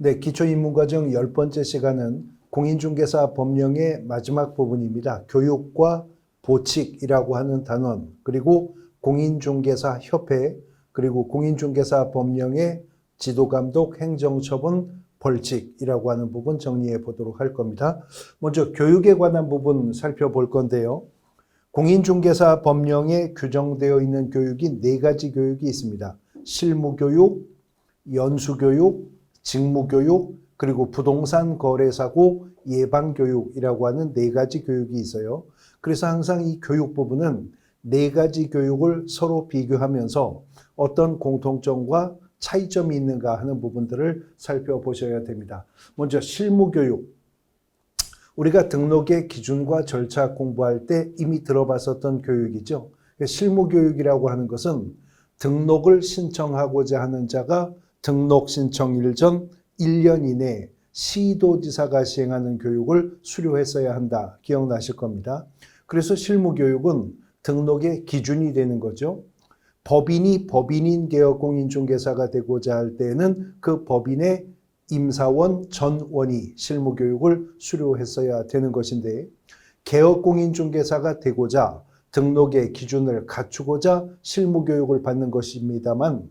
네, 기초인문과정 10번째 시간은 공인중개사 법령의 마지막 부분입니다. 교육과 보칙이라고 하는 단원, 그리고 공인중개사 협회, 그리고 공인중개사 법령의 지도감독, 행정처분, 벌칙이라고 하는 부분 정리해 보도록 할 겁니다. 먼저 교육에 관한 부분 살펴볼 건데요. 공인중개사 법령에 규정되어 있는 교육이 4가지 교육이 있습니다. 실무교육, 연수교육, 직무교육, 그리고 부동산 거래사고 예방교육이라고 하는 4가지 교육이 있어요. 그래서 항상 이 교육 부분은 4가지 교육을 서로 비교하면서 어떤 공통점과 차이점이 있는가 하는 부분들을 살펴보셔야 됩니다. 먼저 실무교육. 우리가 등록의 기준과 절차 공부할 때 이미 들어봤었던 교육이죠. 실무교육이라고 하는 것은 등록을 신청하고자 하는 자가 등록 신청일 전 1년 이내에 시도지사가 시행하는 교육을 수료했어야 한다. 기억나실 겁니다. 그래서 실무교육은 등록의 기준이 되는 거죠. 법인이 법인인 개업공인중개사가 되고자 할 때에는 그 법인의 임사원 전원이 실무교육을 수료했어야 되는 것인데, 개업공인중개사가 되고자 등록의 기준을 갖추고자 실무교육을 받는 것입니다만,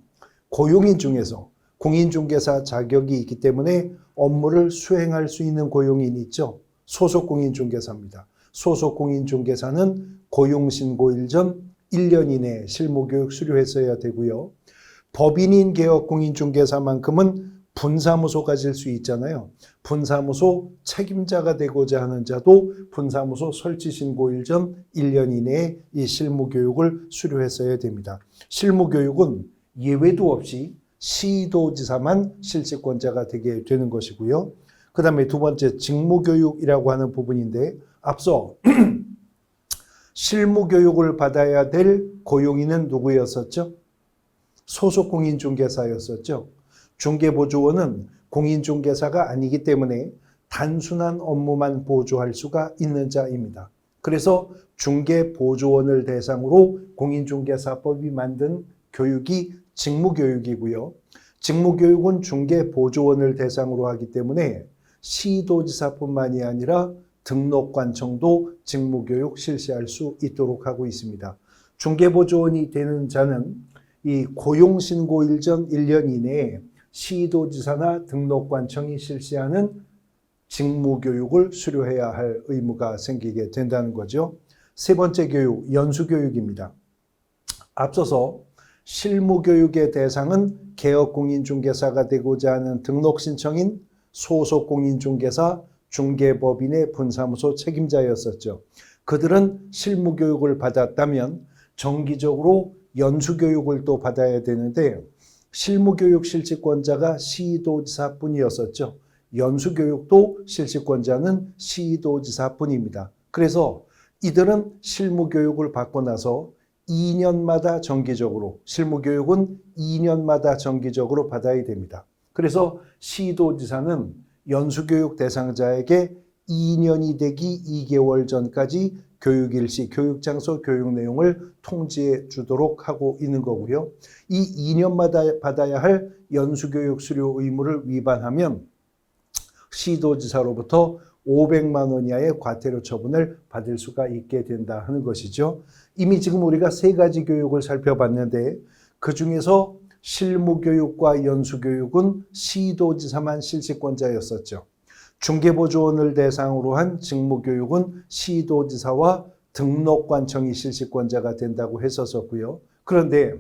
고용인 중에서 공인중개사 자격이 있기 때문에 업무를 수행할 수 있는 고용인이 있죠. 소속공인중개사입니다. 소속공인중개사는 고용신고일 전 1년 이내에 실무교육 수료했어야 되고요. 법인인 개업공인중개사만큼은 분사무소 가질 수 있잖아요. 분사무소 책임자가 되고자 하는 자도 분사무소 설치신고일 전 1년 이내에 이 실무교육을 수료했어야 됩니다. 실무교육은 예외도 없이 시도지사만 실시권자가 되게 되는 것이고요. 그 다음에 두 번째 직무교육이라고 하는 부분인데, 앞서 실무교육을 받아야 될 고용인은 누구였었죠? 소속공인중개사였었죠. 중개보조원은 공인중개사가 아니기 때문에 단순한 업무만 보조할 수가 있는 자입니다. 그래서 중개보조원을 대상으로 공인중개사법이 만든 교육이 직무교육이고요. 직무교육은 중개보조원을 대상으로 하기 때문에 시도지사뿐만이 아니라 등록관청도 직무교육 실시할 수 있도록 하고 있습니다. 중개보조원이 되는 자는 이 고용신고일 전 1년 이내에 시도지사나 등록관청이 실시하는 직무교육을 수료해야 할 의무가 생기게 된다는 거죠. 세 번째 교육, 연수교육입니다. 앞서서 실무교육의 대상은 개업공인중개사가 되고자 하는 등록신청인 소속공인중개사, 중개법인의 분사무소 책임자였었죠. 그들은 실무교육을 받았다면 정기적으로 연수교육을 또 받아야 되는데, 실무교육 실시권자가 시도지사뿐이었었죠. 연수교육도 실시권자는 시도지사뿐입니다. 그래서 이들은 실무교육을 받고 나서 2년마다 정기적으로, 실무교육은 2년마다 정기적으로 받아야 됩니다. 그래서 시도지사는 연수교육 대상자에게 2년이 되기 2개월 전까지 교육일시, 교육장소, 교육 내용을 통지해 주도록 하고 있는 거고요. 이 2년마다 받아야 할 연수교육 수료 의무를 위반하면 시도지사로부터 500만 원 이하의 과태료 처분을 받을 수가 있게 된다 하는 것이죠. 이미 지금 우리가 3가지 교육을 살펴봤는데, 그 중에서 실무교육과 연수교육은 시도지사만 실시권자였었죠. 중개보조원을 대상으로 한 직무교육은 시도지사와 등록관청이 실시권자가 된다고 했었고요. 그런데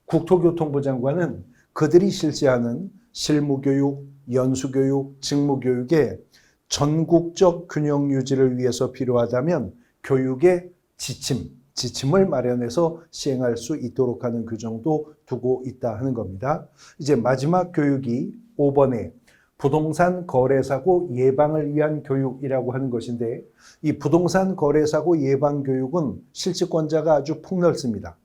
국토교통부 장관은 그들이 실시하는 실무교육, 연수교육, 직무교육에 전국적 균형 유지를 위해서 필요하다면 교육의 지침을 마련해서 시행할 수 있도록 하는 규정도 두고 있다 하는 겁니다. 이제 마지막 교육이 5번에 부동산 거래사고 예방을 위한 교육이라고 하는 것인데, 이 부동산 거래사고 예방 교육은 실시권자가 아주 폭넓습니다.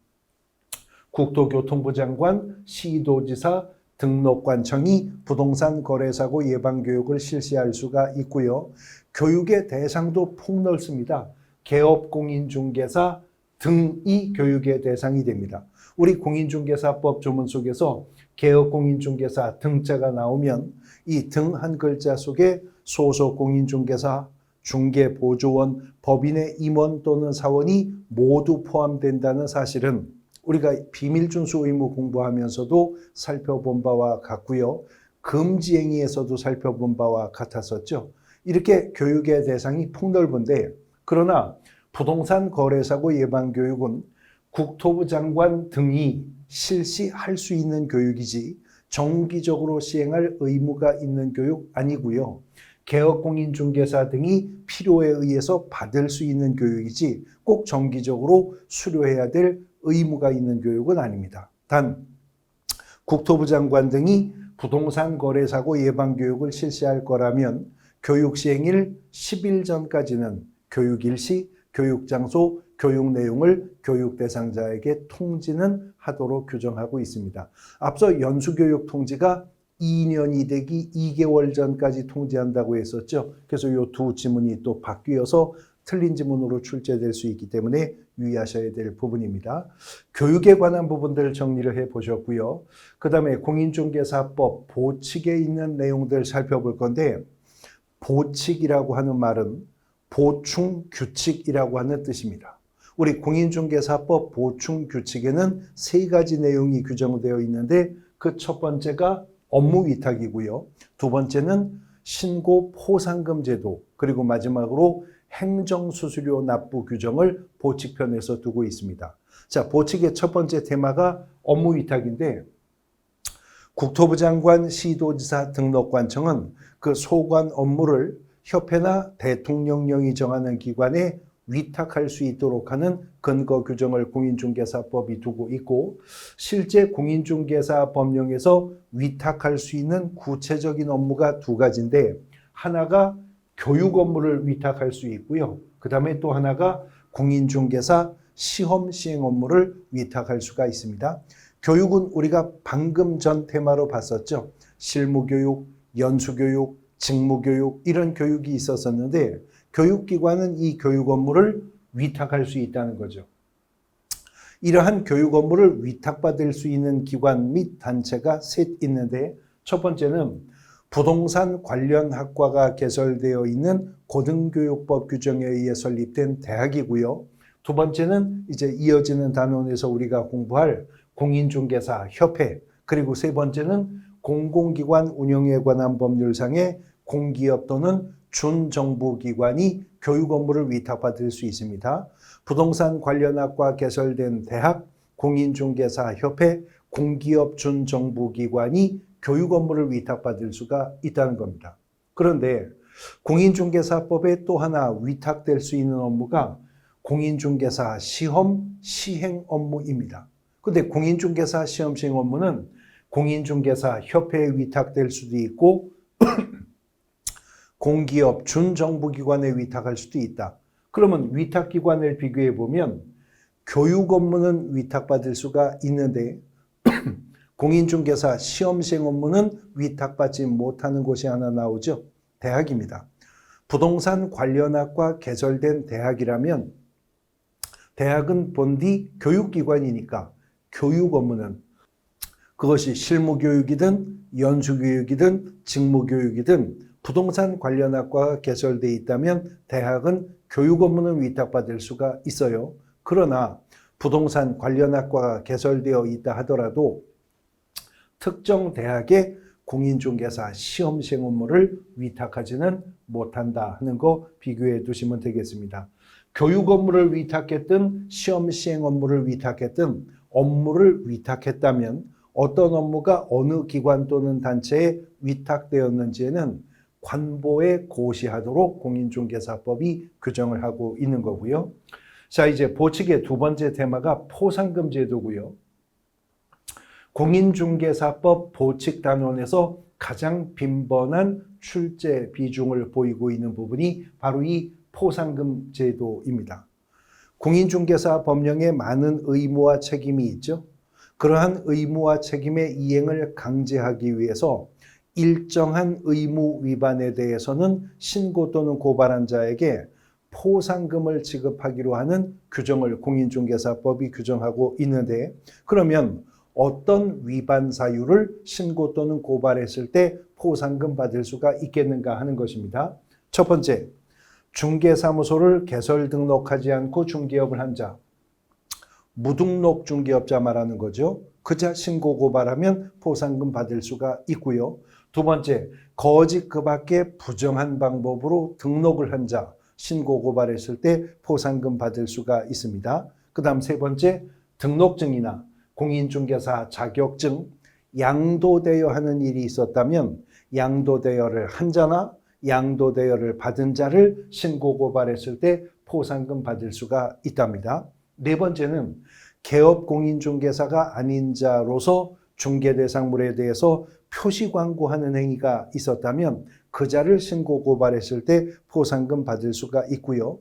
국토교통부 장관, 시도지사, 등록관청이 부동산 거래사고 예방교육을 실시할 수가 있고요. 교육의 대상도 폭넓습니다. 개업공인중개사 등이 교육의 대상이 됩니다. 우리 공인중개사법 조문 속에서 개업공인중개사 등자가 나오면 이 등 한 글자 속에 소속공인중개사, 중개보조원, 법인의 임원 또는 사원이 모두 포함된다는 사실은 우리가 비밀준수 의무 공부하면서도 살펴본 바와 같고요. 금지행위에서도 살펴본 바와 같았었죠. 이렇게 교육의 대상이 폭넓은데, 그러나 부동산 거래사고 예방교육은 국토부 장관 등이 실시할 수 있는 교육이지 정기적으로 시행할 의무가 있는 교육 아니고요. 개업공인중개사 등이 필요에 의해서 받을 수 있는 교육이지 꼭 정기적으로 수료해야 될 의무가 있는 교육은 아닙니다. 단 국토부 장관 등이 부동산 거래사고 예방교육을 실시할 거라면 교육 시행일 10일 전까지는 교육 일시, 교육 장소, 교육 내용을 교육 대상자에게 통지는 하도록 규정하고 있습니다. 앞서 연수교육 통지가 2년이 되기 2개월 전까지 통지한다고 했었죠. 그래서 이 두 지문이 또 바뀌어서 틀린 지문으로 출제될 수 있기 때문에 유의하셔야 될 부분입니다. 교육에 관한 부분들 정리를 해보셨고요. 그 다음에 공인중개사법 보칙에 있는 내용들 살펴볼 건데, 보칙이라고 하는 말은 보충 규칙이라고 하는 뜻입니다. 우리 공인중개사법 보충 규칙에는 3가지 내용이 규정되어 있는데, 그 첫 번째가 업무 위탁이고요. 두 번째는 신고 포상금 제도, 그리고 마지막으로 행정수수료 납부 규정을 보칙편에서 두고 있습니다. 자, 보칙의 첫 번째 테마가 업무 위탁인데, 국토부 장관, 시도지사 등록관청은 그 소관 업무를 협회나 대통령령이 정하는 기관에 위탁할 수 있도록 하는 근거 규정을 공인중개사법이 두고 있고, 실제 공인중개사 법령에서 위탁할 수 있는 구체적인 업무가 2가지인데, 하나가 교육 업무를 위탁할 수 있고요. 그 다음에 또 하나가 공인중개사 시험 시행 업무를 위탁할 수가 있습니다. 교육은 우리가 방금 전 테마로 봤었죠. 실무교육, 연수교육, 직무교육 이런 교육이 있었었는데, 교육기관은 이 교육 업무를 위탁할 수 있다는 거죠. 이러한 교육 업무를 위탁받을 수 있는 기관 및 단체가 셋 있는데, 첫 번째는 부동산 관련 학과가 개설되어 있는 고등교육법 규정에 의해 설립된 대학이고요. 두 번째는 이제 이어지는 단원에서 우리가 공부할 공인중개사 협회, 그리고 세 번째는 공공기관 운영에 관한 법률상의 공기업 또는 준정부기관이 교육 업무를 위탁받을 수 있습니다. 부동산 관련 학과 개설된 대학, 공인중개사 협회, 공기업 준정부기관이 교육 업무를 위탁받을 수가 있다는 겁니다. 그런데 공인중개사법에 또 하나 위탁될 수 있는 업무가 공인중개사 시험 시행 업무입니다. 그런데 공인중개사 시험 시행 업무는 공인중개사 협회에 위탁될 수도 있고 공기업 준정부기관에 위탁할 수도 있다. 그러면 위탁기관을 비교해 보면 교육 업무는 위탁받을 수가 있는데 공인중개사 시험 시행 업무는 위탁받지 못하는 곳이 하나 나오죠. 대학입니다. 부동산 관련학과 개설된 대학이라면 대학은 본디 교육기관이니까 교육 업무는 그것이 실무교육이든 연수교육이든 직무교육이든 부동산 관련 학과가 개설되어 있다면 대학은 교육 업무는 위탁받을 수가 있어요. 그러나 부동산 관련 학과가 개설되어 있다 하더라도 특정 대학에 공인중개사 시험 시행 업무를 위탁하지는 못한다 하는 거 비교해 두시면 되겠습니다. 교육 업무를 위탁했든 시험 시행 업무를 위탁했든 업무를 위탁했다면 어떤 업무가 어느 기관 또는 단체에 위탁되었는지에는 관보에 고시하도록 공인중개사법이 규정을 하고 있는 거고요. 자, 이제 보칙의 두 번째 테마가 포상금 제도고요. 공인중개사법 보칙단원에서 가장 빈번한 출제 비중을 보이고 있는 부분이 바로 이 포상금 제도입니다. 공인중개사 법령에 많은 의무와 책임이 있죠. 그러한 의무와 책임의 이행을 강제하기 위해서 일정한 의무 위반에 대해서는 신고 또는 고발한 자에게 포상금을 지급하기로 하는 규정을 공인중개사법이 규정하고 있는데, 그러면 어떤 위반 사유를 신고 또는 고발했을 때 포상금 받을 수가 있겠는가 하는 것입니다. 첫 번째, 중개사무소를 개설 등록하지 않고 중개업을 한 자, 무등록 중개업자 말하는 거죠. 그자 신고 고발하면 포상금 받을 수가 있고요. 두 번째, 거짓 그 밖에 부정한 방법으로 등록을 한 자, 신고 고발했을 때 포상금 받을 수가 있습니다. 그 다음 세 번째, 등록증이나 공인중개사 자격증, 양도대여 하는 일이 있었다면 양도대여를 한 자나 양도대여를 받은 자를 신고 고발했을 때 포상금 받을 수가 있답니다. 네 번째는 개업 공인중개사가 아닌 자로서 중개대상물에 대해서 표시 광고하는 행위가 있었다면 그 자를 신고 고발했을 때 포상금 받을 수가 있고요.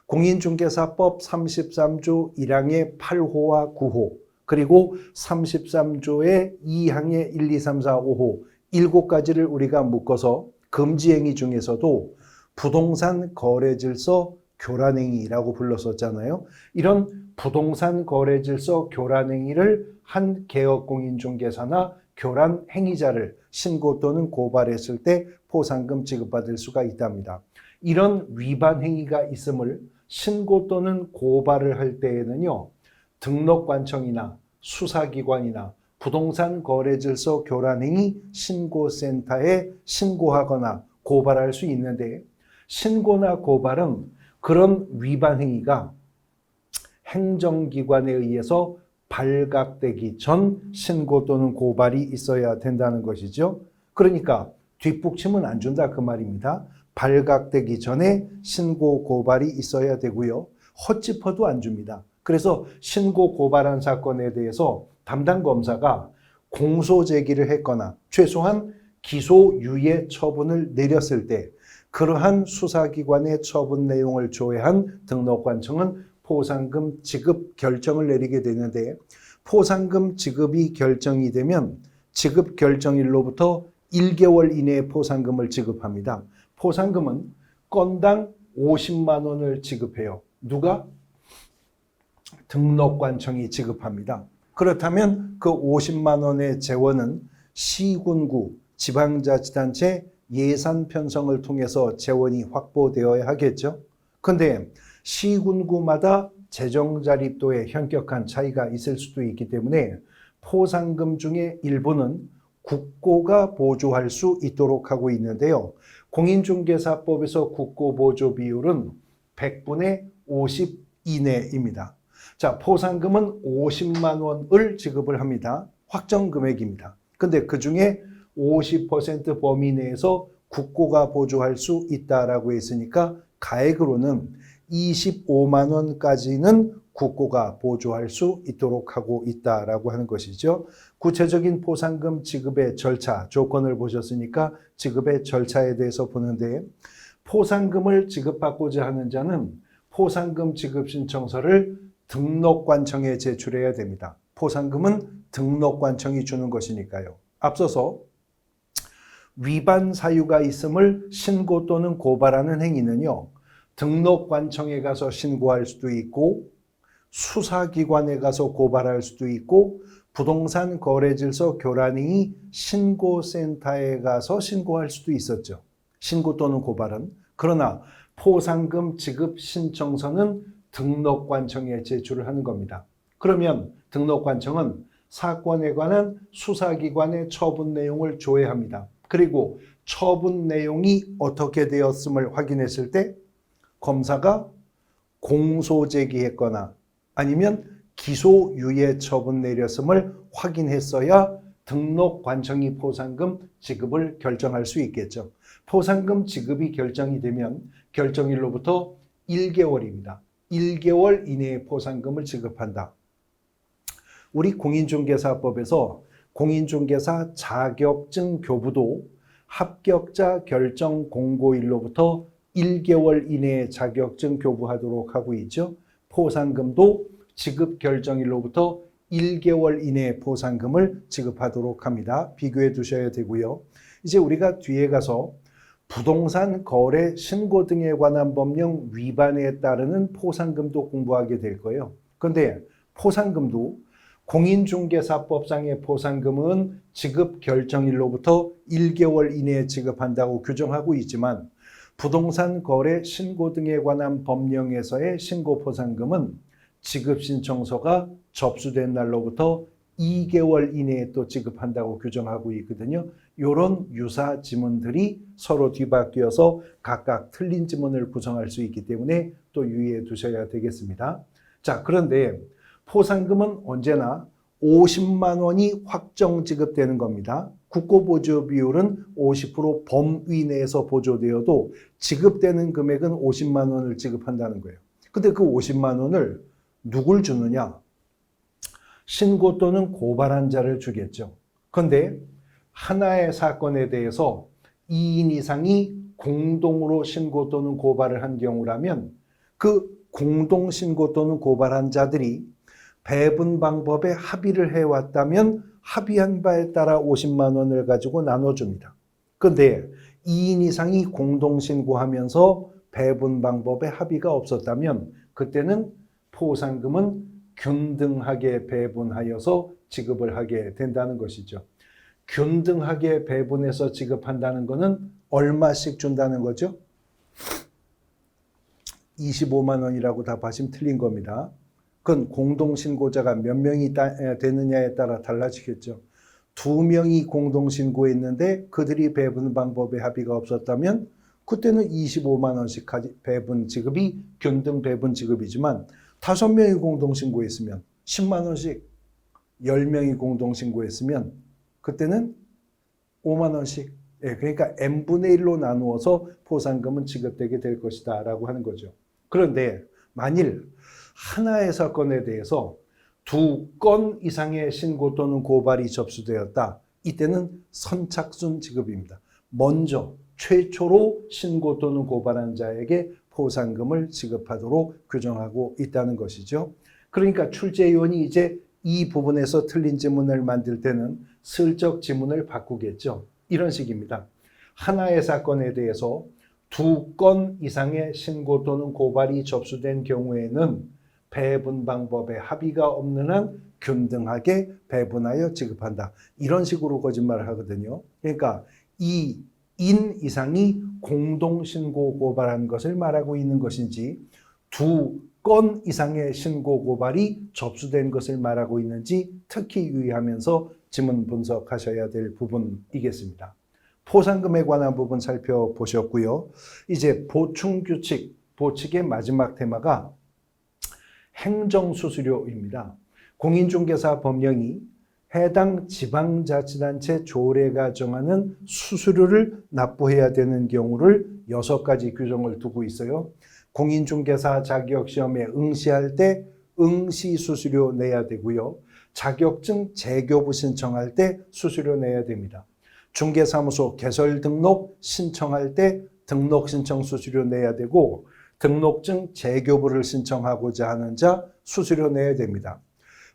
공인중개사법 33조 1항의 8호와 9호 그리고 33조의 2항의 1, 2, 3, 4, 5호 7가지를 우리가 묶어서 금지행위 중에서도 부동산 거래질서 교란행위라고 불렀었잖아요. 이런 부동산 거래질서 교란행위를 한 개업공인중개사나 교란행위자를 신고 또는 고발했을 때 포상금 지급받을 수가 있답니다. 이런 위반 행위가 있음을 신고 또는 고발을 할 때에는요, 등록관청이나 수사기관이나 부동산 거래질서 교란행위 신고센터에 신고하거나 고발할 수 있는데, 신고나 고발은 그런 위반 행위가 행정기관에 의해서 발각되기 전 신고 또는 고발이 있어야 된다는 것이죠. 그러니까 뒷북침은 안 준다 그 말입니다. 발각되기 전에 신고 고발이 있어야 되고요. 헛짚어도 안 줍니다. 그래서 신고 고발한 사건에 대해서 담당 검사가 공소 제기를 했거나 최소한 기소유예 처분을 내렸을 때 그러한 수사기관의 처분 내용을 조회한 등록관청은 포상금 지급 결정을 내리게 되는데, 포상금 지급이 결정이 되면 지급 결정일로부터 1개월 이내에 포상금을 지급합니다. 포상금은 건당 50만 원을 지급해요. 누가? 등록관청이 지급합니다. 그렇다면 그 50만 원의 재원은 시군구, 지방자치단체 예산 편성을 통해서 재원이 확보되어야 하겠죠. 그런데 시군구마다 재정 자립도에 현격한 차이가 있을 수도 있기 때문에 포상금 중에 일부는 국고가 보조할 수 있도록 하고 있는데요. 공인중개사법에서 국고 보조 비율은 100분의 50 이내입니다. 자, 포상금은 50만 원을 지급을 합니다. 확정 금액입니다. 근데 그 중에 50% 범위 내에서 국고가 보조할 수 있다라고 했으니까 가액으로는 25만 원까지는 국고가 보조할 수 있도록 하고 있다라고 하는 것이죠. 구체적인 포상금 지급의 절차, 조건을 보셨으니까 지급의 절차에 대해서 보는데, 포상금을 지급받고자 하는 자는 포상금 지급 신청서를 등록관청에 제출해야 됩니다. 포상금은 등록관청이 주는 것이니까요. 앞서서 위반 사유가 있음을 신고 또는 고발하는 행위는요, 등록관청에 가서 신고할 수도 있고 수사기관에 가서 고발할 수도 있고 부동산 거래질서 교란행위 신고센터에 가서 신고할 수도 있었죠. 신고 또는 고발은. 그러나 포상금 지급 신청서는 등록관청에 제출을 하는 겁니다. 그러면 등록관청은 사건에 관한 수사기관의 처분 내용을 조회합니다. 그리고 처분 내용이 어떻게 되었음을 확인했을 때 검사가 공소 제기했거나 아니면 기소유예 처분 내렸음을 확인했어야 등록관청이 포상금 지급을 결정할 수 있겠죠. 포상금 지급이 결정이 되면 결정일로부터 1개월입니다. 1개월 이내에 포상금을 지급한다. 우리 공인중개사법에서 공인중개사 자격증 교부도 합격자 결정 공고일로부터 1개월 이내에 자격증 교부하도록 하고 있죠. 포상금도 지급 결정일로부터 1개월 이내에 포상금을 지급하도록 합니다. 비교해 두셔야 되고요. 이제 우리가 뒤에 가서 부동산 거래 신고 등에 관한 법령 위반에 따르는 포상금도 공부하게 될 거예요. 그런데 포상금도 공인중개사법상의 포상금은 지급 결정일로부터 1개월 이내에 지급한다고 규정하고 있지만 부동산 거래 신고 등에 관한 법령에서의 신고 포상금은 지급 신청서가 접수된 날로부터 2개월 이내에 또 지급한다고 규정하고 있거든요. 이런 유사 지문들이 서로 뒤바뀌어서 각각 틀린 지문을 구성할 수 있기 때문에 또 유의해 두셔야 되겠습니다. 자, 그런데 포상금은 언제나 50만 원이 확정 지급되는 겁니다. 국고보조 비율은 50% 범위 내에서 보조되어도 지급되는 금액은 50만 원을 지급한다는 거예요. 근데 그 50만 원을 누굴 주느냐? 신고 또는 고발한 자를 주겠죠. 그런데 하나의 사건에 대해서 2인 이상이 공동으로 신고 또는 고발을 한 경우라면 그 공동 신고 또는 고발한 자들이 배분 방법에 합의를 해왔다면 합의한 바에 따라 50만 원을 가지고 나눠줍니다. 그런데 2인 이상이 공동 신고하면서 배분 방법에 합의가 없었다면 그때는 포상금은 균등하게 배분하여서 지급을 하게 된다는 것이죠. 균등하게 배분해서 지급한다는 것은 얼마씩 준다는 거죠? 25만 원이라고 답하시면 틀린 겁니다. 그건 공동신고자가 몇 명이 되느냐에 따라 달라지겠죠. 2명이 공동신고했는데 그들이 배분 방법에 합의가 없었다면 그때는 25만 원씩 배분 지급이 균등 배분 지급이지만 5명이 공동신고했으면 10만 원씩, 10명이 공동신고했으면 그때는 5만 원씩, 그러니까 n분의 1로 나누어서 포상금은 지급되게 될 것이다 라고 하는 거죠. 그런데 만일 하나의 사건에 대해서 2건 이상의 신고 또는 고발이 접수되었다. 이때는 선착순 지급입니다. 먼저 최초로 신고 또는 고발한 자에게 포상금을 지급하도록 규정하고 있다는 것이죠. 그러니까 출제위원이 이제 이 부분에서 틀린 지문을 만들 때는 슬쩍 지문을 바꾸겠죠. 이런 식입니다. 하나의 사건에 대해서 2건 이상의 신고 또는 고발이 접수된 경우에는 배분 방법에 합의가 없는 한 균등하게 배분하여 지급한다. 이런 식으로 거짓말을 하거든요. 그러니까 2인 이상이 공동신고 고발한 것을 말하고 있는 것인지 2건 이상의 신고 고발이 접수된 것을 말하고 있는지 특히 유의하면서 지문 분석하셔야 될 부분이겠습니다. 포상금에 관한 부분 살펴보셨고요. 이제 보충규칙, 보칙의 마지막 테마가 행정수수료입니다. 공인중개사 법령이 해당 지방자치단체 조례가 정하는 수수료를 납부해야 되는 경우를 6가지 규정을 두고 있어요. 공인중개사 자격시험에 응시할 때 응시수수료 내야 되고요. 자격증 재교부 신청할 때 수수료 내야 됩니다. 중개사무소 개설 등록 신청할 때 등록 신청 수수료 내야 되고 등록증 재교부를 신청하고자 하는 자 수수료 내야 됩니다.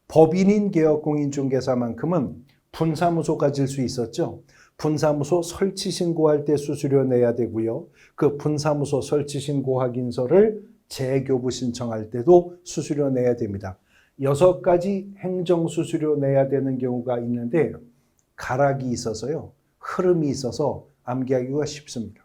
법인인 개업 공인중개사만큼은 분사무소 가질 수 있었죠. 분사무소 설치 신고할 때 수수료 내야 되고요. 그 분사무소 설치 신고 확인서를 재교부 신청할 때도 수수료 내야 됩니다. 6가지 행정수수료 내야 되는 경우가 있는데 가락이 있어서요. 흐름이 있어서 암기하기가 쉽습니다.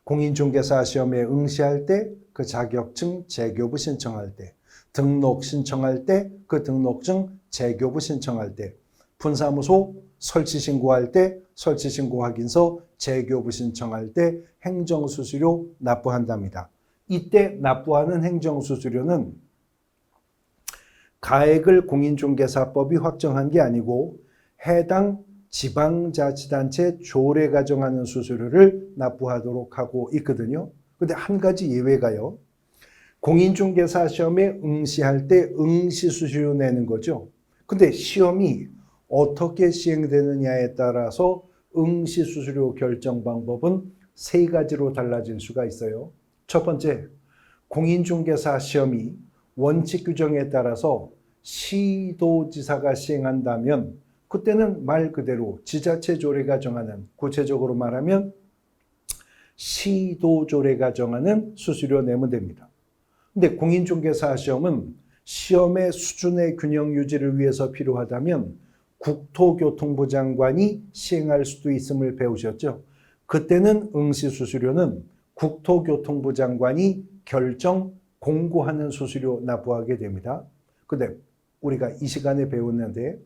공인중개사 시험에 응시할 때 그 자격증 재교부 신청할 때, 등록 신청할 때 그 등록증 재교부 신청할 때, 분사무소 설치 신고할 때 설치 신고 확인서 재교부 신청할 때 행정수수료 납부한답니다. 이때 납부하는 행정수수료는 가액을 공인중개사법이 확정한 게 아니고 해당 지방자치단체 조례가 정하는 수수료를 납부하도록 하고 있거든요. 근데 한 가지 예외가요. 공인중개사 시험에 응시할 때 응시수수료 내는 거죠. 근데 시험이 어떻게 시행되느냐에 따라서 응시수수료 결정 방법은 3가지로 달라질 수가 있어요. 첫 번째, 공인중개사 시험이 원칙 규정에 따라서 시도지사가 시행한다면 그때는 말 그대로 지자체 조례가 정하는, 구체적으로 말하면 시도조례가 정하는 수수료 내면 됩니다. 근데 공인중개사 시험은 시험의 수준의 균형 유지를 위해서 필요하다면 국토교통부 장관이 시행할 수도 있음을 배우셨죠. 그때는 응시수수료는 국토교통부 장관이 결정 공고하는 수수료 납부하게 됩니다. 근데 우리가 이 시간에 배웠는데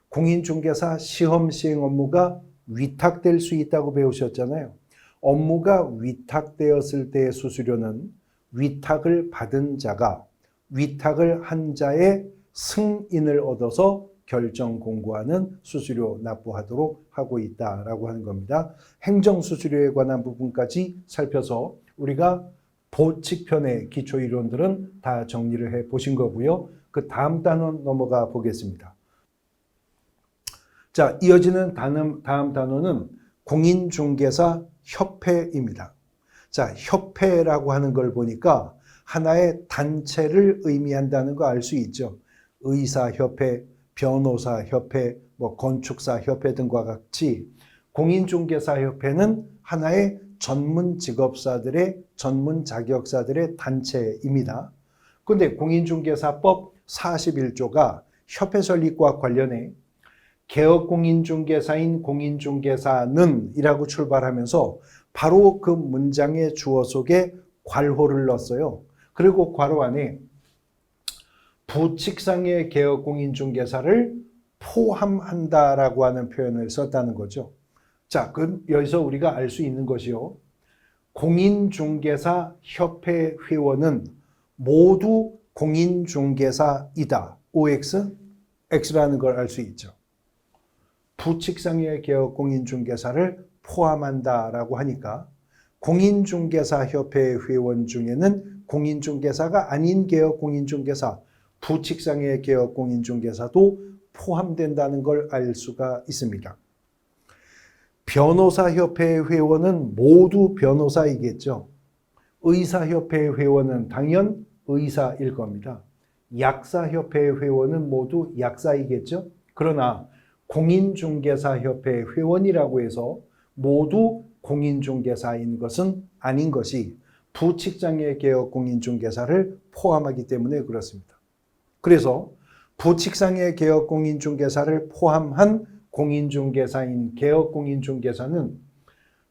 공인중개사 시험 시행 업무가 위탁될 수 있다고 배우셨잖아요. 업무가 위탁되었을 때의 수수료는 위탁을 받은 자가 위탁을 한 자의 승인을 얻어서 결정 공고하는 수수료 납부하도록 하고 있다라고 하는 겁니다. 행정수수료에 관한 부분까지 살펴서 우리가 보칙편의 기초이론들은 다 정리를 해 보신 거고요. 그 다음 단원 넘어가 보겠습니다. 자, 이어지는 다음 단원은 공인중개사 협회입니다. 자, 협회라고 하는 걸 보니까 하나의 단체를 의미한다는 거 알 수 있죠. 의사협회, 변호사협회, 건축사협회 등과 같이 공인중개사협회는 하나의 전문 직업사들의 전문 자격사들의 단체입니다. 그런데 공인중개사법 41조가 협회 설립과 관련해 개업공인중개사인 공인중개사는 이라고 출발하면서 바로 그 문장의 주어 속에 괄호를 넣었어요. 그리고 괄호 안에 부칙상의 개업공인중개사를 포함한다라고 하는 표현을 썼다는 거죠. 자, 그럼 여기서 우리가 알 수 있는 것이요. 공인중개사 협회 회원은 모두 공인중개사이다. OX, X라는 걸 알 수 있죠. 부칙상의 개업공인중개사를 포함한다라고 하니까 공인중개사협회 회원 중에는 공인중개사가 아닌 개업공인중개사, 부칙상의 개업공인중개사도 포함된다는 걸 알 수가 있습니다. 변호사협회 회원은 모두 변호사이겠죠. 의사협회 회원은 당연 의사일 겁니다. 약사협회 회원은 모두 약사이겠죠. 그러나 공인중개사협회 회원이라고 해서 모두 공인중개사인 것은 아닌 것이 부칙상의 개업공인중개사를 포함하기 때문에 그렇습니다. 그래서 부칙상의 개업공인중개사를 포함한 공인중개사인 개업공인중개사는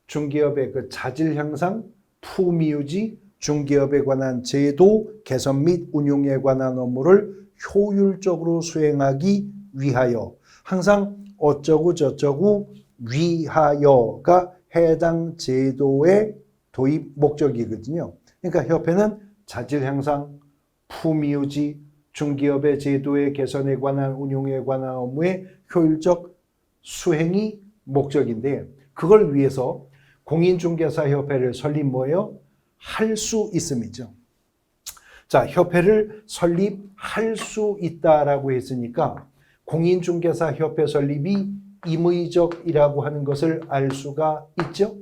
중개업의 그 자질 향상, 품위유지, 중개업에 관한 제도 개선 및 운용에 관한 업무를 효율적으로 수행하기 위하여 항상 어쩌고 저쩌고 위하여가 해당 제도의 도입 목적이거든요. 그러니까 협회는 자질 향상, 품위유지, 중개업의 제도의 개선에 관한 운용에 관한 업무의 효율적 수행이 목적인데 그걸 위해서 공인중개사협회를 설립 뭐예요? 할 수 있음이죠. 자, 협회를 설립할 수 있다라고 했으니까 공인중개사협회 설립이 임의적이라고 하는 것을 알 수가 있죠.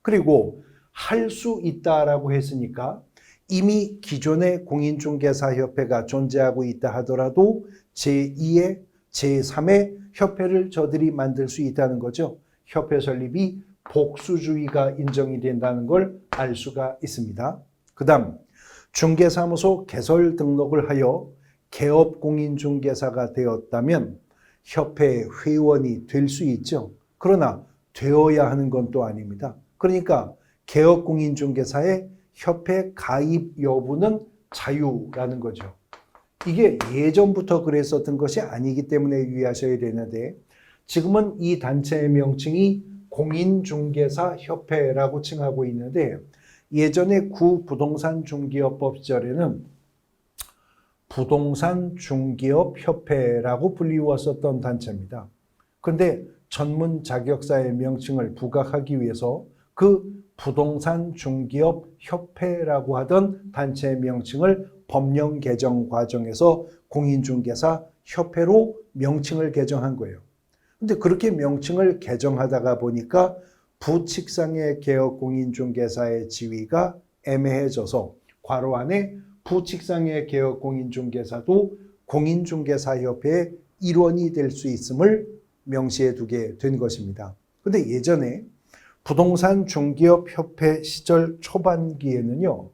그리고 할 수 있다라고 했으니까 이미 기존의 공인중개사협회가 존재하고 있다 하더라도 제2의 제3의 협회를 저들이 만들 수 있다는 거죠. 협회 설립이 복수주의가 인정이 된다는 걸 알 수가 있습니다. 그 다음 중개사무소 개설 등록을 하여 개업공인중개사가 되었다면 협회 회원이 될 수 있죠. 그러나 되어야 하는 건 또 아닙니다. 그러니까 개업공인중개사의 협회 가입 여부는 자유라는 거죠. 이게 예전부터 그랬었던 것이 아니기 때문에 유의하셔야 되는데 지금은 이 단체의 명칭이 공인중개사협회라고 칭하고 있는데 예전에 구부동산중개업법 시절에는 부동산중개업협회라고 불리웠었던 단체입니다. 그런데 전문 자격사의 명칭을 부각하기 위해서 그 부동산중개업협회라고 하던 단체의 명칭을 법령 개정 과정에서 공인중개사협회로 명칭을 개정한 거예요. 근데 그렇게 명칭을 개정하다가 보니까 부칙상의 개업공인중개사의 지위가 애매해져서 괄호 안에 부칙상의 개업공인중개사도 공인중개사협회의 일원이 될 수 있음을 명시해 두게 된 것입니다. 근데 예전에 부동산중개업협회 시절 초반기에는요.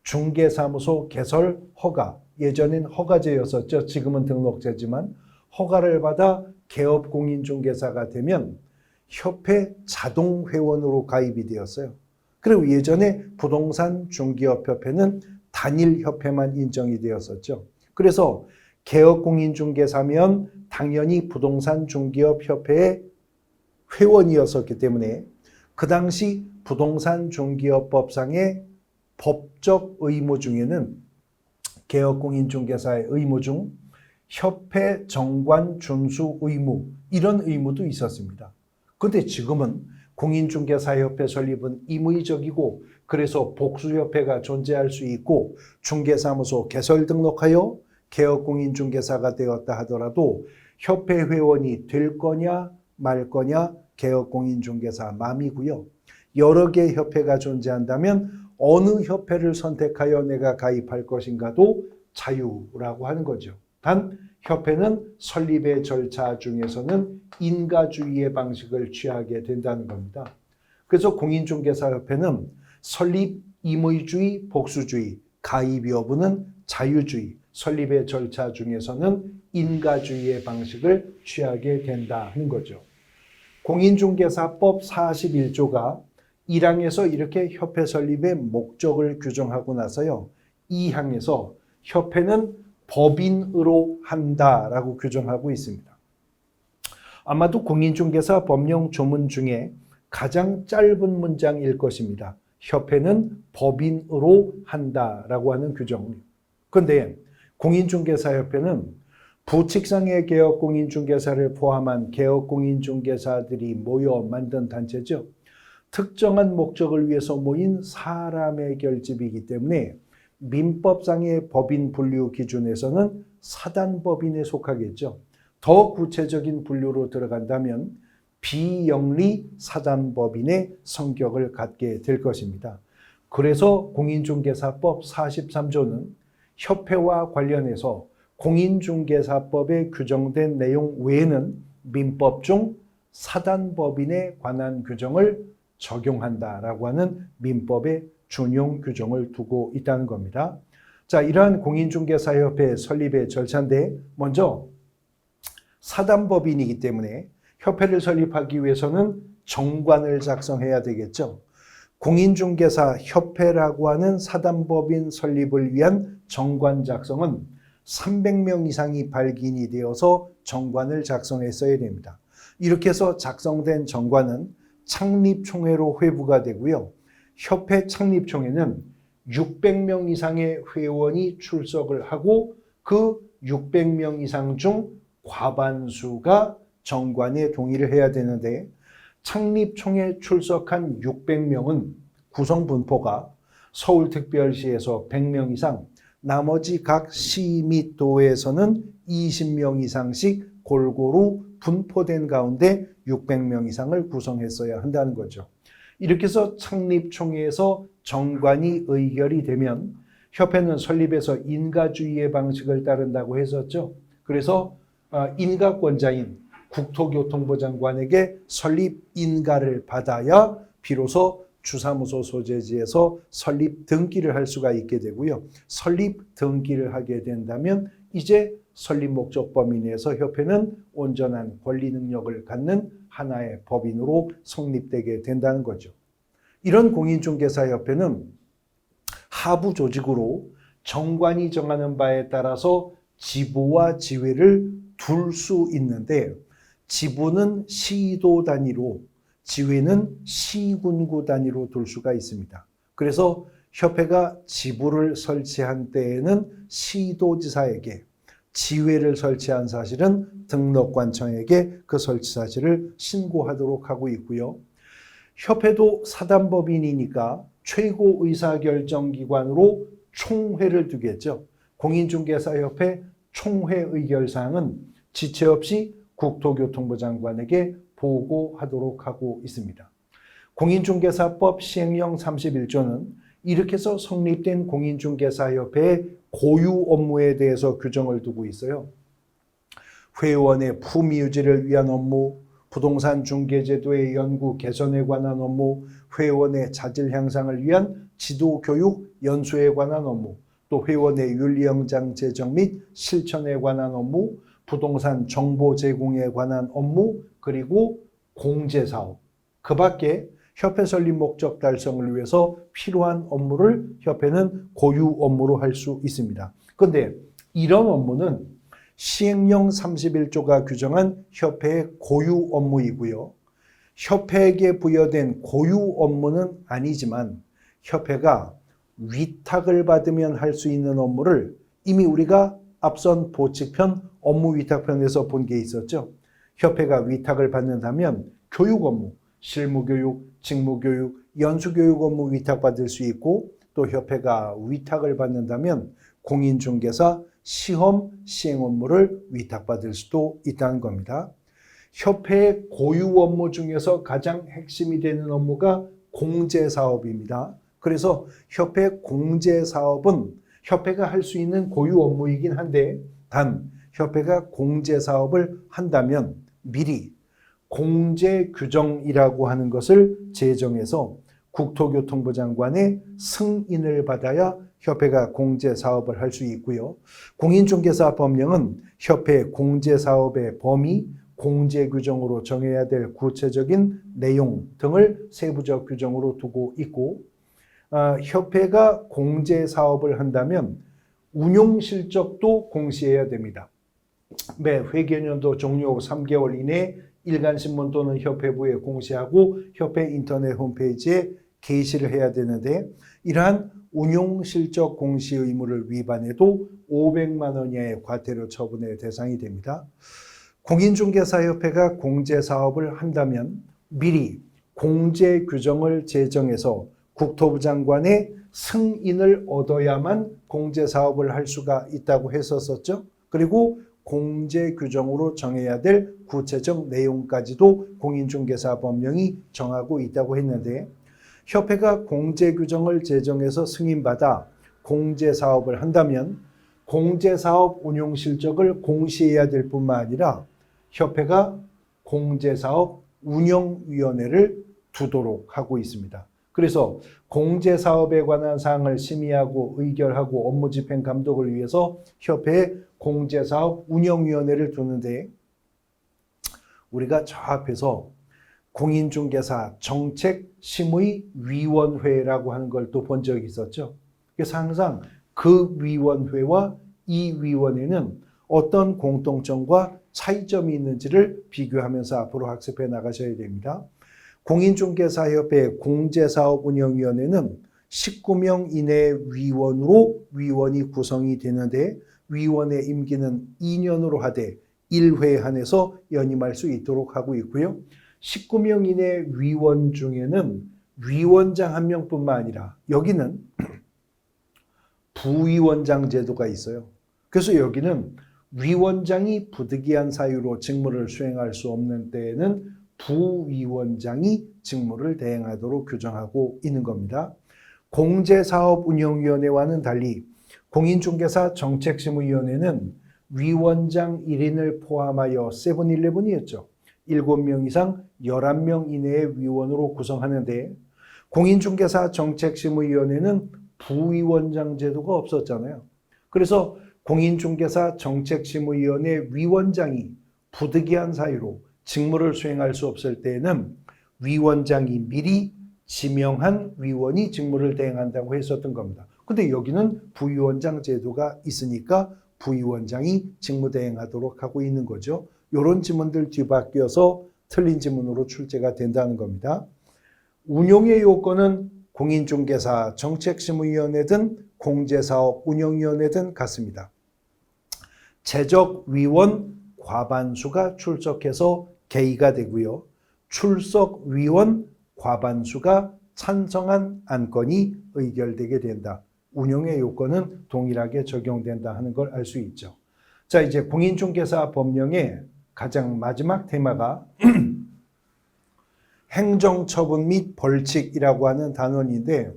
중개사무소 개설 허가, 예전엔 허가제였었죠. 지금은 등록제지만 허가를 받아 개업공인중개사가 되면 협회 자동회원으로 가입이 되었어요. 그리고 예전에 부동산 중개업협회는 단일협회만 인정이 되었었죠. 그래서 개업공인중개사면 당연히 부동산 중개업협회의 회원이었었기 때문에 그 당시 부동산 중개업법상의 법적 의무 중에는 개업공인중개사의 의무 중 협회 정관 준수 의무 이런 의무도 있었습니다. 그런데 지금은 공인중개사협회 설립은 임의적이고 그래서 복수협회가 존재할 수 있고 중개사무소 개설 등록하여 개업공인중개사가 되었다 하더라도 협회 회원이 될 거냐 말 거냐 개업공인중개사 맘이고요. 여러 개의 협회가 존재한다면 어느 협회를 선택하여 내가 가입할 것인가도 자유라고 하는 거죠. 단 협회는 설립의 절차 중에서는 인가주의의 방식을 취하게 된다는 겁니다. 그래서 공인중개사협회는 설립 임의주의, 복수주의, 가입 여부는 자유주의, 설립의 절차 중에서는 인가주의의 방식을 취하게 된다는 거죠. 공인중개사법 41조가 1항에서 이렇게 협회 설립의 목적을 규정하고 나서요. 2항에서 협회는 법인으로 한다라고 규정하고 있습니다. 아마도 공인중개사 법령 조문 중에 가장 짧은 문장일 것입니다. 협회는 법인으로 한다라고 하는 규정입니다. 그런데 공인중개사협회는 부칙상의 개업공인중개사를 포함한 개업공인중개사들이 모여 만든 단체죠. 특정한 목적을 위해서 모인 사람의 결집이기 때문에 민법상의 법인 분류 기준에서는 사단법인에 속하겠죠. 더 구체적인 분류로 들어간다면 비영리 사단법인의 성격을 갖게 될 것입니다. 그래서 공인중개사법 43조는 협회와 관련해서 공인중개사법에 규정된 내용 외에는 민법 중 사단법인에 관한 규정을 적용한다라고 하는 민법의 준용 규정을 두고 있다는 겁니다. 자, 이러한 공인중개사협회 설립의 절차인데 먼저 사단법인이기 때문에 협회를 설립하기 위해서는 정관을 작성해야 되겠죠. 공인중개사협회라고 하는 사단법인 설립을 위한 정관 작성은 300명 이상이 발기인이 되어서 정관을 작성했어야 됩니다. 이렇게 해서 작성된 정관은 창립총회로 회부가 되고요. 협회 창립총회는 600명 이상의 회원이 출석을 하고 그 600명 이상 중 과반수가 정관에 동의를 해야 되는데 창립총회 출석한 600명은 구성 분포가 서울특별시에서 100명 이상, 나머지 각 시 및 도에서는 20명 이상씩 골고루 분포된 가운데 600명 이상을 구성했어야 한다는 거죠. 이렇게 해서 창립총회에서 정관이 의결이 되면 협회는 설립에서 인가주의의 방식을 따른다고 했었죠. 그래서 인가권자인 국토교통부 장관에게 설립 인가를 받아야 비로소 주사무소 소재지에서 설립 등기를 할 수가 있게 되고요. 설립 등기를 하게 된다면 이제 설립 목적 범위 내에서 협회는 온전한 권리 능력을 갖는 하나의 법인으로 성립되게 된다는 거죠. 이런 공인중개사협회는 하부 조직으로 정관이 정하는 바에 따라서 지부와 지회를 둘 수 있는데 지부는 시도 단위로 지회는 시군구 단위로 둘 수가 있습니다. 그래서 협회가 지부를 설치한 때에는 시도지사에게, 지회를 설치한 사실은 등록관청에게 그 설치 사실을 신고하도록 하고 있고요. 협회도 사단법인이니까 최고 의사결정기관으로 총회를 두겠죠. 공인중개사협회 총회 의결사항은 지체 없이 국토교통부 장관에게 보고하도록 하고 있습니다. 공인중개사법 시행령 31조는 이렇게 해서 성립된 공인중개사협회의 고유 업무에 대해서 규정을 두고 있어요. 회원의 품위 유지를 위한 업무, 부동산 중개제도의 연구 개선에 관한 업무, 회원의 자질 향상을 위한 지도 교육 연수에 관한 업무, 또 또 회원의 윤리영장 제정 및 실천에 관한 업무, 부동산 정보 제공에 관한 업무, 그리고 공제사업. 그 밖에 협회 설립 목적 달성을 위해서 필요한 업무를 협회는 고유 업무로 할 수 있습니다. 그런데 이런 업무는 시행령 31조가 규정한 협회의 고유 업무이고요. 협회에게 부여된 고유 업무는 아니지만 협회가 위탁을 받으면 할 수 있는 업무를 이미 우리가 앞선 보칙편 업무위탁편에서 본 게 있었죠. 협회가 위탁을 받는다면 교육 업무, 실무교육, 직무교육, 연수교육 업무 위탁받을 수 있고 또 협회가 위탁을 받는다면 공인중개사 시험 시행 업무를 위탁받을 수도 있다는 겁니다. 협회의 고유 업무 중에서 가장 핵심이 되는 업무가 공제사업입니다. 그래서 협회 공제사업은 협회가 할 수 있는 고유 업무이긴 한데 단 협회가 공제사업을 한다면 미리 공제규정이라고 하는 것을 제정해서 국토교통부 장관의 승인을 받아야 협회가 공제사업을 할 수 있고요. 공인중개사 법령은 협회 공제사업의 범위, 공제규정으로 정해야 될 구체적인 내용 등을 세부적 규정으로 두고 있고 협회가 공제사업을 한다면 운용실적도 공시해야 됩니다. 매 회계연도 종료 후 3개월 이내에 일간신문 또는 협회부에 공시하고 협회 인터넷 홈페이지에 게시를 해야 되는데 이러한 운용실적 공시 의무를 위반해도 500만 원 이하의 과태료 처분의 대상이 됩니다. 공인중개사협회가 공제사업을 한다면 미리 공제규정을 제정해서 국토부 장관의 승인을 얻어야만 공제사업을 할 수가 있다고 했었죠. 그리고 공제규정으로 정해야 될 구체적 내용까지도 공인중개사 법령이 정하고 있다고 했는데 협회가 공제규정을 제정해서 승인받아 공제사업을 한다면 공제사업 운용실적을 공시해야 될 뿐만 아니라 협회가 공제사업 운영위원회를 두도록 하고 있습니다. 그래서 공제사업에 관한 사항을 심의하고 의결하고 업무집행 감독을 위해서 협회에 공제사업 운영위원회를 두는데 우리가 저 앞에서 공인중개사 정책심의위원회라고 하는 걸 또 본 적이 있었죠. 그래서 항상 그 위원회와 이 위원회는 어떤 공통점과 차이점이 있는지를 비교하면서 앞으로 학습해 나가셔야 됩니다. 공인중개사협회 공제사업운영위원회는 19명 이내의 위원으로 위원이 구성이 되는데 위원의 임기는 2년으로 하되 1회에 한해서 연임할 수 있도록 하고 있고요. 19명 이내 위원 중에는 위원장 1명뿐만 아니라 여기는 부위원장 제도가 있어요. 그래서 여기는 위원장이 부득이한 사유로 직무를 수행할 수 없는 때에는 부위원장이 직무를 대행하도록 규정하고 있는 겁니다. 공제사업운영위원회와는 달리 공인중개사 정책심의위원회는 위원장 1인을 포함하여 세븐일레븐이었죠. 7명 이상 11명 이내의 위원으로 구성하는데 공인중개사 정책심의위원회는 부위원장 제도가 없었잖아요. 그래서 공인중개사 정책심의위원회 위원장이 부득이한 사유로 직무를 수행할 수 없을 때에는 위원장이 미리 지명한 위원이 직무를 대행한다고 했었던 겁니다. 근데 여기는 부위원장 제도가 있으니까 부위원장이 직무 대행하도록 하고 있는 거죠. 이런 지문들 뒤바뀌어서 틀린 지문으로 출제가 된다는 겁니다. 운용의 요건은 공인중개사 정책심의위원회든 공제사업 운영위원회든 같습니다. 재적위원 과반수가 출석해서 개의가 되고요. 출석위원 과반수가 찬성한 안건이 의결되게 된다. 운용의 요건은 동일하게 적용된다 하는 걸 알 수 있죠. 자, 이제 공인중개사 법령의 가장 마지막 테마가 행정처분 및 벌칙이라고 하는 단원인데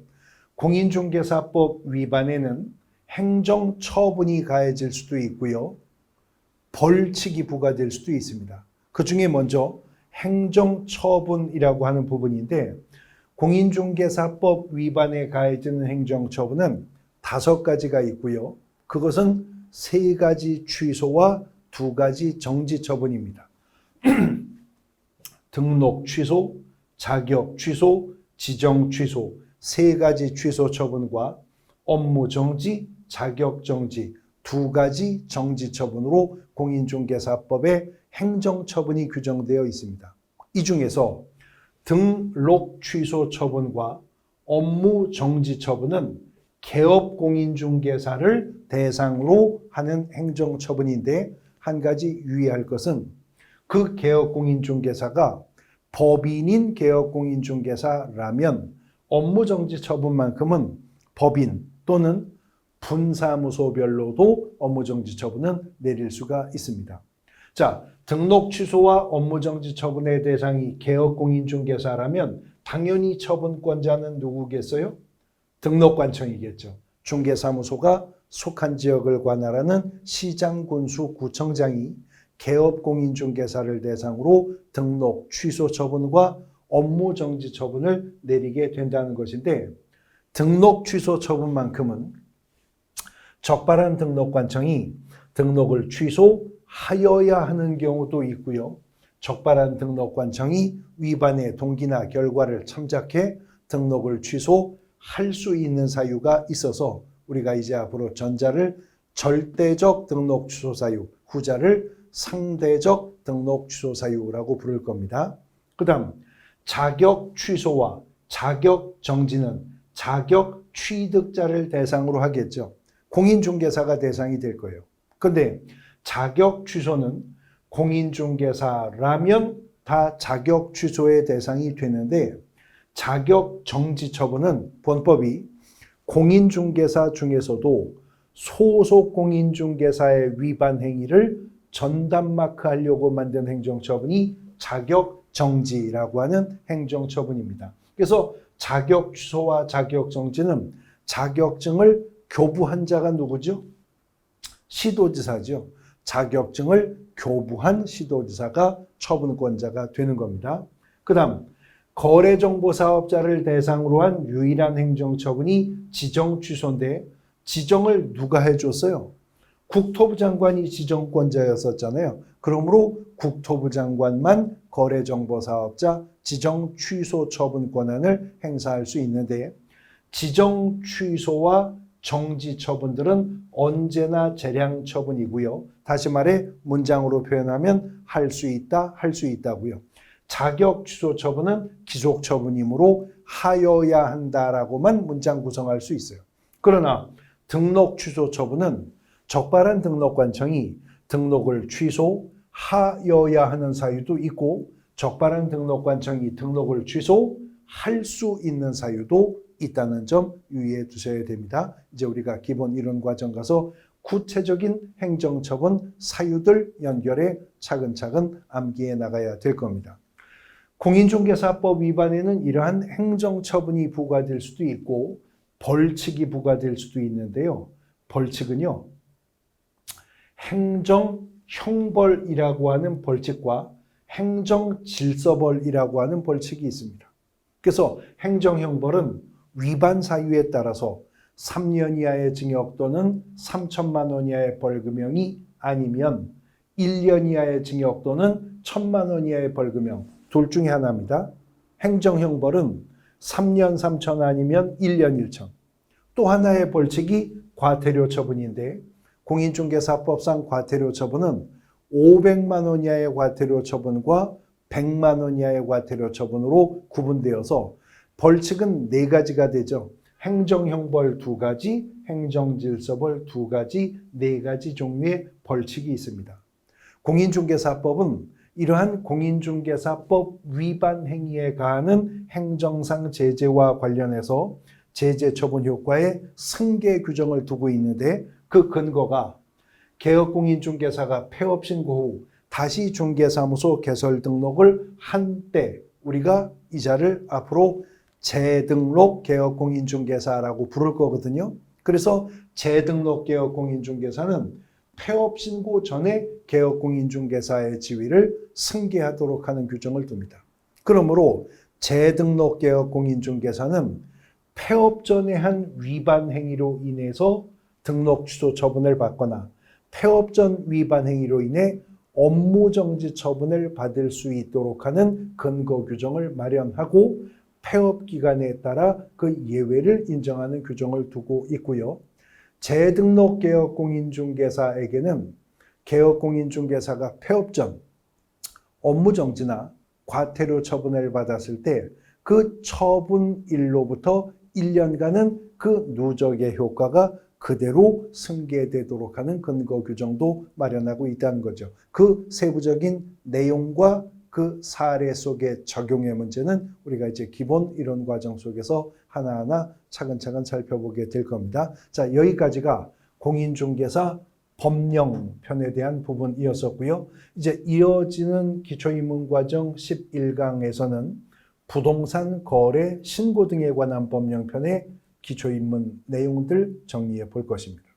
공인중개사법 위반에는 행정처분이 가해질 수도 있고요. 벌칙이 부과될 수도 있습니다. 그 중에 먼저 행정처분이라고 하는 부분인데 공인중개사법 위반에 가해지는 행정처분은 5가지가 있고요. 그것은 3가지 취소와 2가지 정지 처분입니다. 등록 취소, 자격 취소, 지정 취소 3가지 취소 처분과 업무 정지, 자격 정지 2가지 정지 처분으로 공인중개사법에 행정처분이 규정되어 있습니다. 이 중에서 등록 취소 처분과 업무 정지 처분은 개업공인중개사를 대상으로 하는 행정처분인데 한 가지 유의할 것은 그 개업공인중개사가 법인인 개업공인중개사라면 업무정지 처분만큼은 법인 또는 분사무소별로도 업무정지 처분은 내릴 수가 있습니다. 자, 등록 취소와 업무정지 처분의 대상이 개업공인중개사라면 당연히 처분권자는 누구겠어요? 등록관청이겠죠. 중개사무소가 속한 지역을 관할하는 시장, 군수, 구청장이 개업공인중개사를 대상으로 등록 취소 처분과 업무정지 처분을 내리게 된다는 것인데 등록 취소 처분만큼은 적발한 등록관청이 등록을 취소하여야 하는 경우도 있고요. 적발한 등록관청이 위반의 동기나 결과를 참작해 등록을 취소할 수 있는 사유가 있어서 우리가 이제 앞으로 전자를 절대적 등록 취소 사유, 후자를 상대적 등록 취소 사유라고 부를 겁니다. 그 다음 자격 취소와 자격 정지는 자격 취득자를 대상으로 하겠죠. 공인중개사가 대상이 될 거예요. 그런데 자격 취소는 공인중개사라면 다 자격 취소의 대상이 되는데 자격 정지 처분은 본법이 공인중개사 중에서도 소속 공인중개사의 위반 행위를 전담마크하려고 만든 행정처분이 자격 정지라고 하는 행정처분입니다. 그래서 자격 취소와 자격 정지는 자격증을 교부한 자가 누구죠? 시도지사죠. 자격증을 교부한 시도지사가 처분권자가 되는 겁니다. 그 다음 거래정보사업자를 대상으로 한 유일한 행정처분이 지정취소인데 지정을 누가 해줬어요? 국토부 장관이 지정권자였었잖아요. 그러므로 국토부 장관만 거래정보사업자 지정 취소 처분 권한을 행사할 수 있는데 지정 취소와 정지 처분들은 언제나 재량 처분이고요. 다시 말해 문장으로 표현하면 할 수 있다, 할 수 있다고요. 자격 취소 처분은 기속 처분이므로 하여야 한다라고만 문장 구성할 수 있어요. 그러나 등록 취소 처분은 적발한 등록관청이 등록을 취소하여야 하는 사유도 있고 적발한 등록관청이 등록을 취소할 수 있는 사유도 있다는 점 유의해 두셔야 됩니다. 이제 우리가 기본 이론 과정 가서 구체적인 행정처분 사유들 연결해 차근차근 암기해 나가야 될 겁니다. 공인중개사법 위반에는 이러한 행정처분이 부과될 수도 있고 벌칙이 부과될 수도 있는데요. 벌칙은요. 행정형벌이라고 하는 벌칙과 행정질서벌이라고 하는 벌칙이 있습니다. 그래서 행정형벌은 위반 사유에 따라서 3년 이하의 징역 또는 3천만 원 이하의 벌금형이 아니면 1년 이하의 징역 또는 1,000만 원 이하의 벌금형 둘 중에 하나입니다. 행정형벌은 3년 3천 아니면 1년 1천. 또 하나의 벌칙이 과태료 처분인데 공인중개사법상 과태료 처분은 500만 원 이하의 과태료 처분과 100만 원 이하의 과태료 처분으로 구분되어서 벌칙은 4가지가 되죠. 행정형벌 2가지, 행정질서벌 2가지, 4가지 종류의 벌칙이 있습니다. 공인중개사법은 이러한 공인중개사법 위반 행위에 가하는 행정상 제재와 관련해서 제재 처분 효과에 승계 규정을 두고 있는데 그 근거가 개업공인중개사가 폐업 신고 후 다시 중개사무소 개설 등록을 한 때 우리가 이 자를 앞으로 재등록 개업공인중개사라고 부를 거거든요. 그래서 재등록 개업공인중개사는 폐업 신고 전에 개업공인중개사의 지위를 승계하도록 하는 규정을 둡니다. 그러므로 재등록 개업공인중개사는 폐업 전에 한 위반 행위로 인해서 등록 취소 처분을 받거나 폐업 전 위반 행위로 인해 업무 정지 처분을 받을 수 있도록 하는 근거 규정을 마련하고 폐업 기간에 따라 그 예외를 인정하는 규정을 두고 있고요. 재등록 개업 공인중개사에게는 개업 공인중개사가 폐업 전 업무 정지나 과태료 처분을 받았을 때 그 처분일로부터 1년간은 그 누적의 효과가 그대로 승계되도록 하는 근거 규정도 마련하고 있다는 거죠. 그 세부적인 내용과 그 사례 속의 적용의 문제는 우리가 이제 기본 이론 과정 속에서 하나하나 차근차근 살펴보게 될 겁니다. 자, 여기까지가 공인중개사 법령 편에 대한 부분이었었고요. 이제 이어지는 기초입문과정 11강에서는 부동산 거래 신고 등에 관한 법령편의 기초입문 내용들 정리해 볼 것입니다.